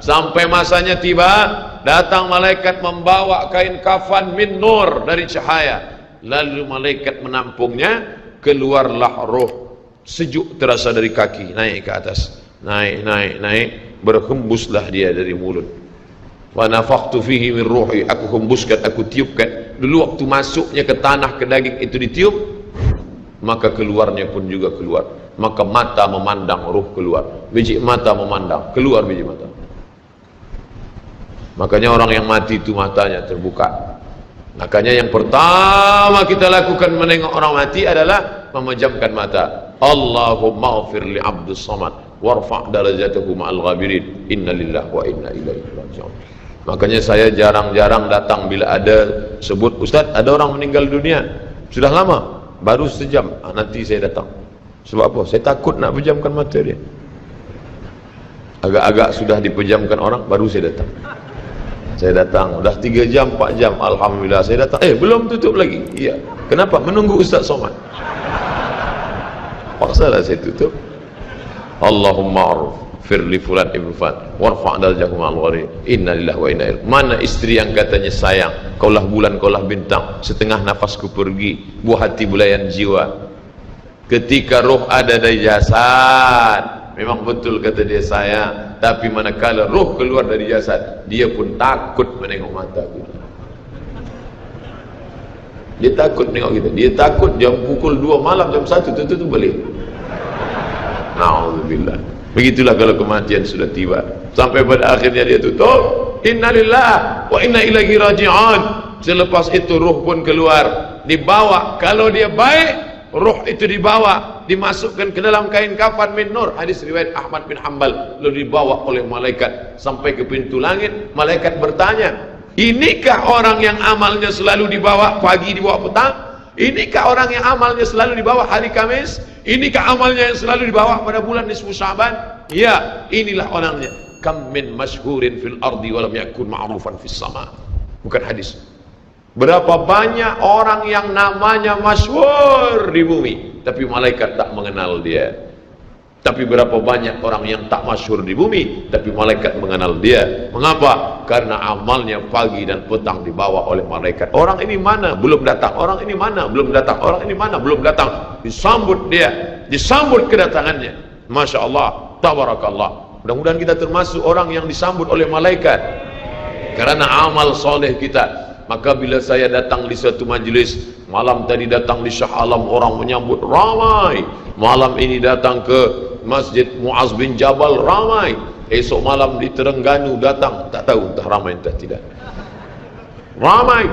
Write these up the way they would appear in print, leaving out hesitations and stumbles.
Sampai masanya tiba, datang malaikat membawa kain kafan min nur, dari cahaya. Lalu malaikat menampungnya, keluarlah roh. Sejuk terasa dari kaki, naik ke atas, naik, berhembuslah dia dari mulut. Wa nafakhtu fihi min ruhi, aku hembuskan, aku tiupkan. Dulu waktu masuknya ke tanah, ke daging itu ditiup, maka keluarnya pun juga keluar. Maka mata memandang, ruh keluar. Biji mata memandang, keluar biji mata. Makanya orang yang mati itu matanya terbuka. Makanya yang pertama kita lakukan menengok orang mati adalah memejamkan mata. Allahumma ghfir li abdus samad warfa' darajatahu ma'al ghabirin, inna lillahi wa inna ilaihi raji'un. Makanya saya jarang-jarang datang bila ada sebut, Ustaz ada orang meninggal dunia, sudah lama, baru sejam, nanti saya datang. Sebab apa? Saya takut nak pejamkan mata dia. Agak-agak sudah dipejamkan orang, baru saya datang. Saya datang, udah 3 jam, 4 jam, alhamdulillah saya datang. Belum tutup lagi. Iya. Kenapa? Menunggu Ustaz Somad. Paksalah saya tutup. Allahumma firli fulan ibn fulan warfa' darajatahu ma'al ghabirin, inna lillahi wa inna ilaihi. Mana istri yang katanya sayang, kaulah bulan, kaulah bintang, setengah nafasku pergi, buah hati bulayan jiwa. Ketika roh ada dari jasad, memang betul kata dia sayang, tapi manakala roh keluar dari jasad, dia pun takut menengok mata kita. Dia takut menengok kita. Dia takut jam pukul 2 malam, jam 1 tutup balik. Na'udzubillah. Begitulah kalau kematian sudah tiba. Sampai pada akhirnya dia tutup, innalillah wa inna ilaihi raji'un. Selepas itu roh pun keluar, dibawa. Kalau dia baik, roh itu dibawa, dimasukkan ke dalam kain kafan min nur. Hadis riwayat Ahmad bin Hanbal. Lalu dibawa oleh malaikat sampai ke pintu langit. Malaikat bertanya, inikah orang yang amalnya selalu dibawa pagi, dibawa petang? Inikah orang yang amalnya selalu dibawa hari Kamis? Inikah amalnya yang selalu dibawa pada bulan nisfu Sya'ban? Ya, inilah orangnya. Kam min masyhurin fil ardi walam yakun ma'rufan fis sama. Bukan hadis. Berapa banyak orang yang namanya masyhur di bumi, tapi malaikat tak mengenal dia. Tapi berapa banyak orang yang tak masyhur di bumi, tapi malaikat mengenal dia. Mengapa? Karena amalnya pagi dan petang dibawa oleh malaikat. Orang ini mana? Belum datang. Orang ini mana? Belum datang. Orang ini mana? Belum datang. Disambut dia, disambut kedatangannya. Masya Allah, tabarakallah. Mudah-mudahan kita termasuk orang yang disambut oleh malaikat karena amal soleh kita. Maka bila saya datang di suatu majlis, malam tadi datang di Shah Alam, orang menyambut ramai. Malam ini datang ke Masjid Muaz bin Jabal, ramai. Esok malam di Terengganu datang, tak tahu entah ramai entah tidak. Ramai.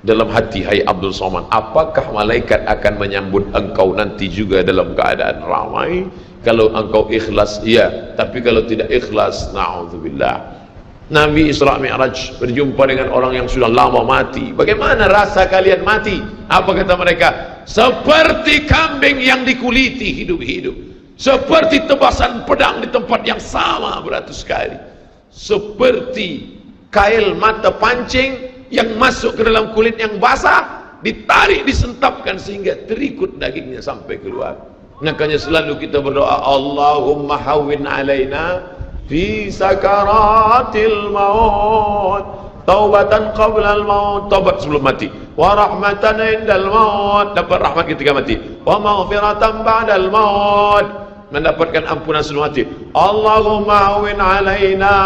Dalam hati, hai Abdul Somad, apakah malaikat akan menyambut engkau nanti juga dalam keadaan ramai? Kalau engkau ikhlas, iya. Tapi kalau tidak ikhlas, na'udzubillah. Nabi Isra Mi'raj berjumpa dengan orang yang sudah lama mati. Bagaimana rasa kalian mati? Apa kata mereka? Seperti kambing yang dikuliti hidup-hidup, seperti tebasan pedang di tempat yang sama beratus kali, seperti kail mata pancing yang masuk ke dalam kulit yang basah, ditarik, disentapkan sehingga terikut dagingnya sampai keluar. Makanya selalu kita berdoa, Allahumma hawwin alaina fi sakaratil maut, taubatan qabla al maut, taubat sebelum mati, wa rahmatan indal maut, dapat rahmat ketika mati, wa maghfiratan ba'dal maut, mendapatkan ampunan sebelum mati. Allahumma hawwin alaina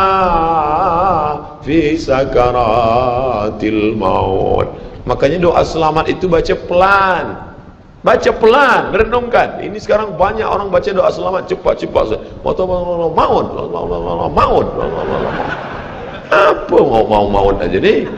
fi sakaratil maut. Makanya doa selamat itu baca pelan. Baca pelan, merenungkan. Ini sekarang banyak orang baca doa selamat cepat-cepat. Maut. Apa mau aja nih?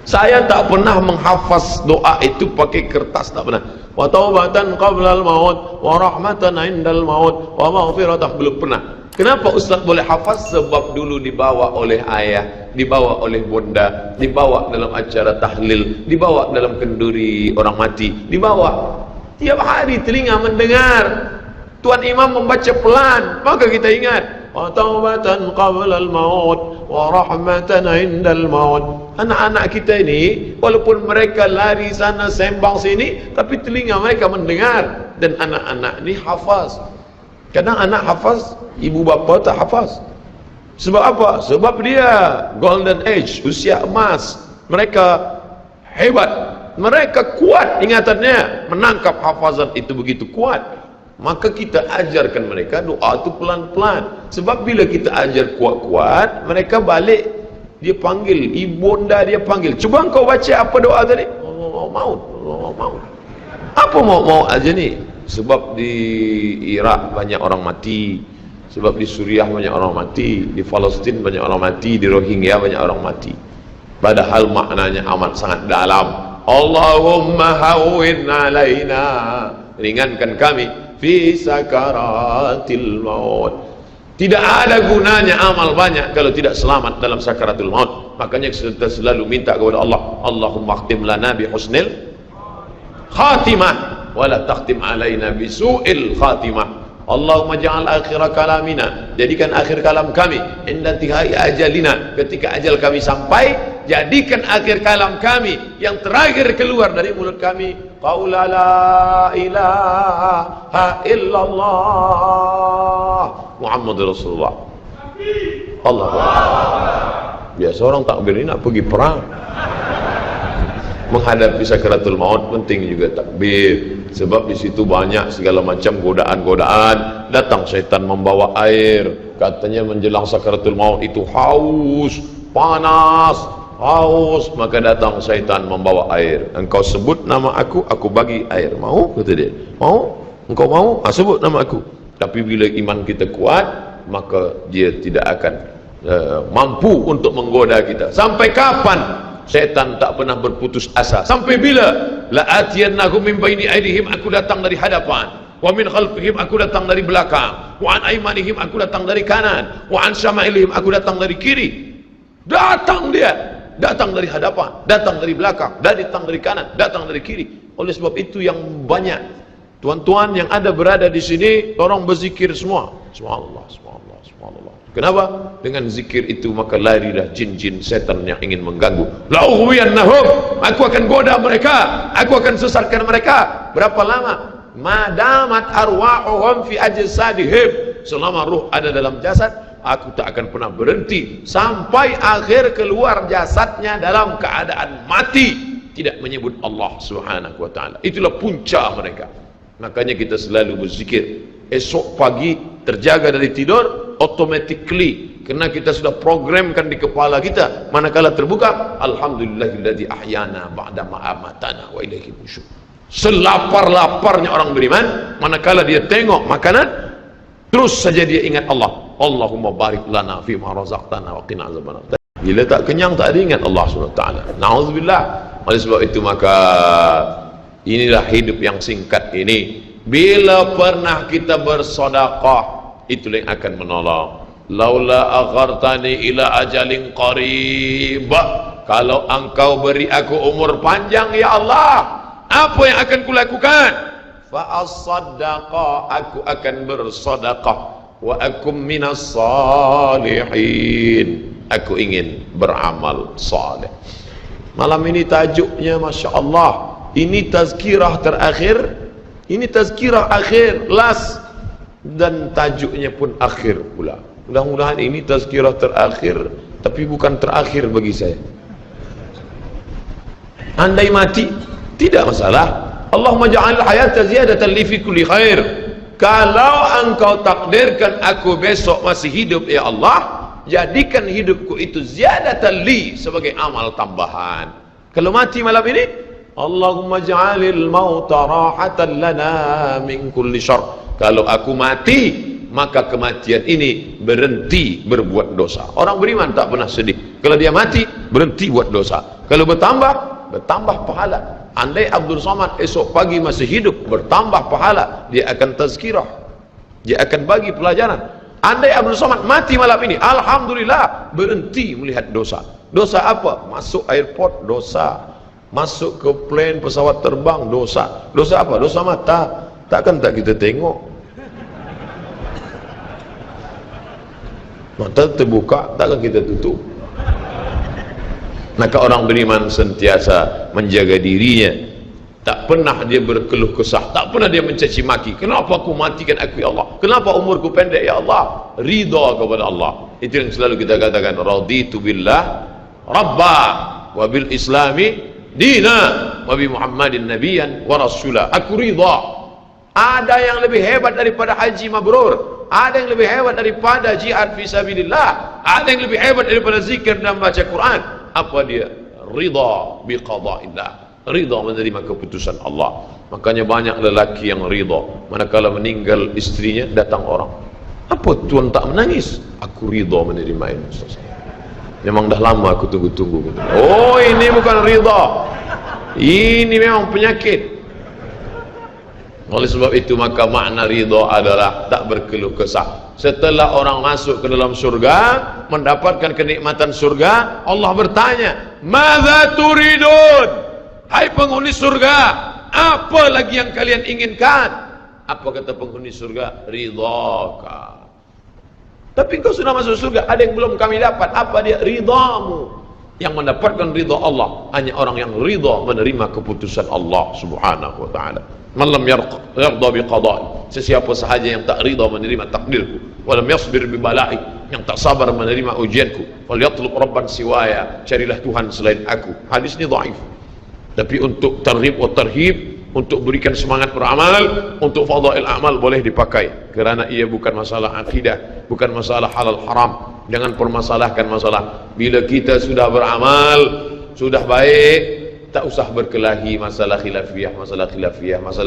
Saya tak pernah menghafaz doa itu pakai kertas, tak pernah. Wa taubatan qablal maut, wa rahmatan indal maut, wa maghfiratan, belum pernah. Kenapa Ustaz boleh hafaz? Sebab dulu dibawa oleh ayah, dibawa oleh bunda, dibawa dalam acara tahlil, dibawa dalam kenduri orang mati, dibawa. Tiap hari telinga mendengar Tuan Imam membaca pelan, maka kita ingat. Wa taubatan qablal maut, wa rahmatan indal maut. Anak-anak kita ini, walaupun mereka lari sana sembang sini, tapi telinga mereka mendengar. Dan anak-anak ini hafaz. Kadang anak hafaz, ibu bapa tak hafaz. Sebab apa? Sebab dia golden age, usia emas. Mereka hebat, mereka kuat ingatannya, menangkap hafazan itu begitu kuat. Maka kita ajarkan mereka doa itu pelan-pelan. Sebab bila kita ajar kuat-kuat, mereka balik, dia panggil, ibunda dia panggil, cuba engkau baca apa doa tadi? Allah maut, Allah maut. Apa mau aja ni? Sebab di Iraq banyak orang mati, sebab di Suriah banyak orang mati, di Palestin banyak orang mati, di Rohingya banyak orang mati. Padahal maknanya amat sangat dalam. Allahumma hawwin alaina, ringankan kami fi sakaratil maut. Tidak ada gunanya amal banyak kalau tidak selamat dalam sakaratul maut. Makanya kita selalu minta kepada Allah, Allahumma khtim lana bi husnil khatimah wa la takhtim alaina bi su'il khatimah. Allahumma ja'al akhir kalamina, jadikan akhir kalam kami inda tihai ajalina, ketika ajal kami sampai, jadikan akhir kalam kami yang terakhir keluar dari mulut kami qaula la ilaha illallah Muhammadur Rasulullah. Allahu Akbar. Biasa orang takbir ini nak pergi perang, menghadapi sakaratul maut penting juga takbir. Sebab di situ banyak segala macam godaan-godaan. Datang syaitan membawa air, katanya menjelang sakaratul maut itu haus, panas, haus, maka datang syaitan membawa air. Engkau sebut nama aku bagi air. Mau? Kata dia. Mau? Engkau mau? Sebut nama aku. Tapi bila iman kita kuat, maka dia tidak akan mampu untuk menggoda kita. Sampai kapan setan tak pernah berputus asa? Sampai bila? La atiyannahum min baini aydihim, aku datang dari hadapan, wa min khalfihim, aku datang dari belakang, wa an aymanihim, aku datang dari kanan, wa an syama'ilihim, aku datang dari kiri. Datang dia, datang dari hadapan, datang dari belakang, datang dari kanan, datang dari kiri. Oleh sebab itu yang banyak tuan-tuan yang ada berada di sini, tolong berzikir semua, subhanallah, subhanallah, subhanallah. Kenapa? Dengan zikir itu maka larilah jin-jin setan yang ingin mengganggu. La'ughwiyannahum, aku akan goda mereka, aku akan sesatkan mereka. Berapa lama? Madamat arwahuhum fi ajsadihim, selama ruh ada dalam jasad, aku tak akan pernah berhenti sampai akhir keluar jasadnya dalam keadaan mati, tidak menyebut Allah Subhanahu wa taala. Itulah punca mereka. Makanya kita selalu berzikir. Esok pagi terjaga dari tidur automatically, kerana kita sudah programkan di kepala kita, manakala terbuka, alhamdulillahilladzi ahyana ba'da ma amatana wa ilaihi nusyur. Selapar-laparnya orang beriman, manakala dia tengok makanan, terus saja dia ingat Allah. Allahumma barik lana fi ma razaqtana wa qina azabannar. Bila tak kenyang tak ada ingat Allah Subhanahu wa taala. Nauzubillah. Oleh sebab itu maka inilah hidup yang singkat ini. Bila pernah kita bersedekah, itulah yang akan menolong. Laula aghartani ila ajalin qarib, kalau engkau beri aku umur panjang ya Allah, apa yang akan kulakukan? Fa as-saddaqa, aku akan bersedekah, wa akum minas salihin, aku ingin beramal saleh. Malam ini tajuknya Masya Allah, ini tazkirah terakhir, ini tazkirah akhir, last, dan tajuknya pun akhir pula. Mudah-mudahan ini tazkirah terakhir, tapi bukan terakhir bagi saya. Andai mati, tidak masalah. Allahumma ja'al hayata ziyadatan li fi kulli khair. Kalau engkau takdirkan aku besok masih hidup ya Allah, jadikan hidupku itu ziyadatan li, sebagai amal tambahan. Kalau mati malam ini, Allahumma ja'alil mauta rahatan lana min kulli syarr. Kalau aku mati, maka kematian ini berhenti berbuat dosa. Orang beriman tak pernah sedih. Kalau dia mati, berhenti buat dosa. Kalau bertambah pahala. Andai Abdul Somad esok pagi masih hidup, bertambah pahala, dia akan tazkirah, dia akan bagi pelajaran. Andai Abdul Somad mati malam ini, alhamdulillah, berhenti melihat dosa. Dosa apa? Masuk airport, dosa. Masuk ke plane, pesawat terbang, dosa. Dosa apa? Dosa mata. Takkan tak kita tengok? Mata terbuka, takkan kita tutup? Maka orang beriman sentiasa menjaga dirinya, tak pernah dia berkeluh kesah, tak pernah dia mencaci maki. Kenapa aku matikan aku ya Allah? Kenapa umurku pendek ya Allah? Ridha kepada Allah. Itu yang selalu kita katakan, raditu billah rabba wa bil islami dina wa bi muhammadin nabiyan wa rasula. Aku ridha. Ada yang lebih hebat daripada haji mabrur, ada yang lebih hebat daripada jihad fisabilillah, ada yang lebih hebat daripada zikir dan baca Quran. Apa dia? Ridha bi qada'illah, ridha menerima keputusan Allah. Makanya banyak lelaki yang ridha manakala meninggal istrinya, datang orang, apa tuan tak menangis? Aku ridha menerima ini, Ustaz. Memang dah lama aku tunggu-tunggu. Oh, ini bukan ridha, ini memang penyakit. Oleh sebab itu maka makna ridha adalah tak berkeluh kesah. Setelah orang masuk ke dalam surga, mendapatkan kenikmatan surga, Allah bertanya, "Madza turidun?" Hai penghuni surga, apa lagi yang kalian inginkan? Apa kata penghuni surga? Ridhaka. Tapi engkau sudah masuk surga, ada yang belum kami dapat. Apa dia? Ridhamu. Yang mendapatkan ridha Allah hanya orang yang ridha menerima keputusan Allah Subhanahu wa taala. Man lam yarda bi qada'i, sesiapa sahaja yang tak ridha menerima takdirku, wa lam yasbir bi bala'i, yang tak sabar menerima ujianku, wal yatlub rabban siwaya, carilah Tuhan selain aku. Hadis ini dhaif. Tapi untuk tarhib wa tarhib, untuk berikan semangat beramal, untuk fadail amal boleh dipakai, kerana ia bukan masalah akidah, bukan masalah halal haram. Jangan permasalahkan masalah. Bila kita sudah beramal, sudah baik, tak usah berkelahi masalah khilafiyah, masalah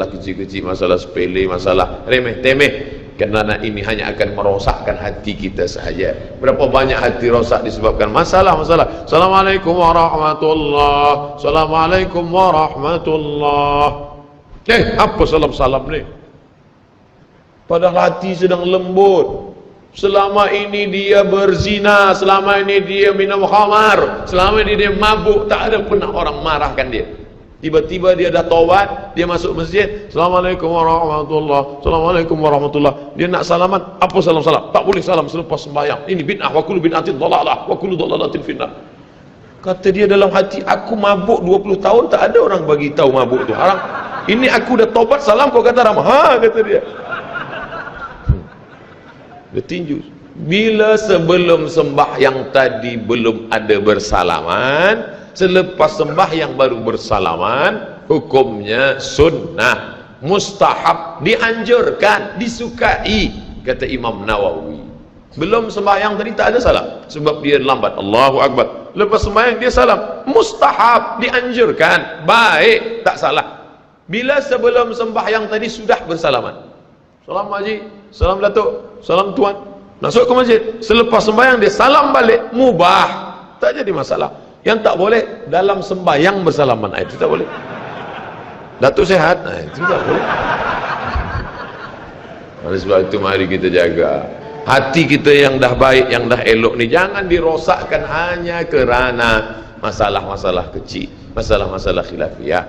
kecil-kecil, masalah sepele, masalah remeh-temeh, kerana ini hanya akan merosakkan hati kita sahaja. Berapa banyak hati rosak disebabkan masalah-masalah. Assalamualaikum warahmatullahi, Assalamualaikum warahmatullahi. Apa salam-salam ni? Padahal hati sedang lembut. Selama ini dia berzina, selama ini dia minum khamar, selama ini dia mabuk, tak ada pernah orang marahkan dia. Tiba-tiba dia dah taubat, dia masuk masjid, Assalamualaikum warahmatullahi, Assalamualaikum warahmatullahi. Dia nak salaman, apa salam-salam? Tak boleh salam selepas sembahyang. Ini bid'ah, wa kullu bid'atin dhalalah, wa kullu dhalalatin finnar. Kata dia dalam hati, aku mabuk 20 tahun, tak ada orang bagi tahu mabuk tu haram. Ini aku dah taubat, salam kau kata ramah. Ha, kata dia. Bertinju. Bila sebelum sembahyang tadi belum ada bersalaman, selepas sembahyang baru bersalaman, hukumnya sunnah, mustahab, dianjurkan, disukai, kata Imam Nawawi. Belum sembahyang tadi tak ada salam, sebab dia lambat. Allahu Akbar. Lepas sembahyang dia salam, mustahab, dianjurkan, baik, tak salah. Bila sebelum sembahyang tadi sudah bersalaman, salam haji, salam datuk, salam tuan, masuk ke masjid, selepas sembahyang dia salam balik, mubah, tak jadi masalah. Yang tak boleh dalam sembahyang bersalaman, itu tak boleh. Datuk sehat, itu tak boleh. Oleh sebab itu mari kita jaga hati kita yang dah baik, yang dah elok ni, jangan dirosakkan hanya kerana masalah-masalah kecil, masalah-masalah khilafiyah.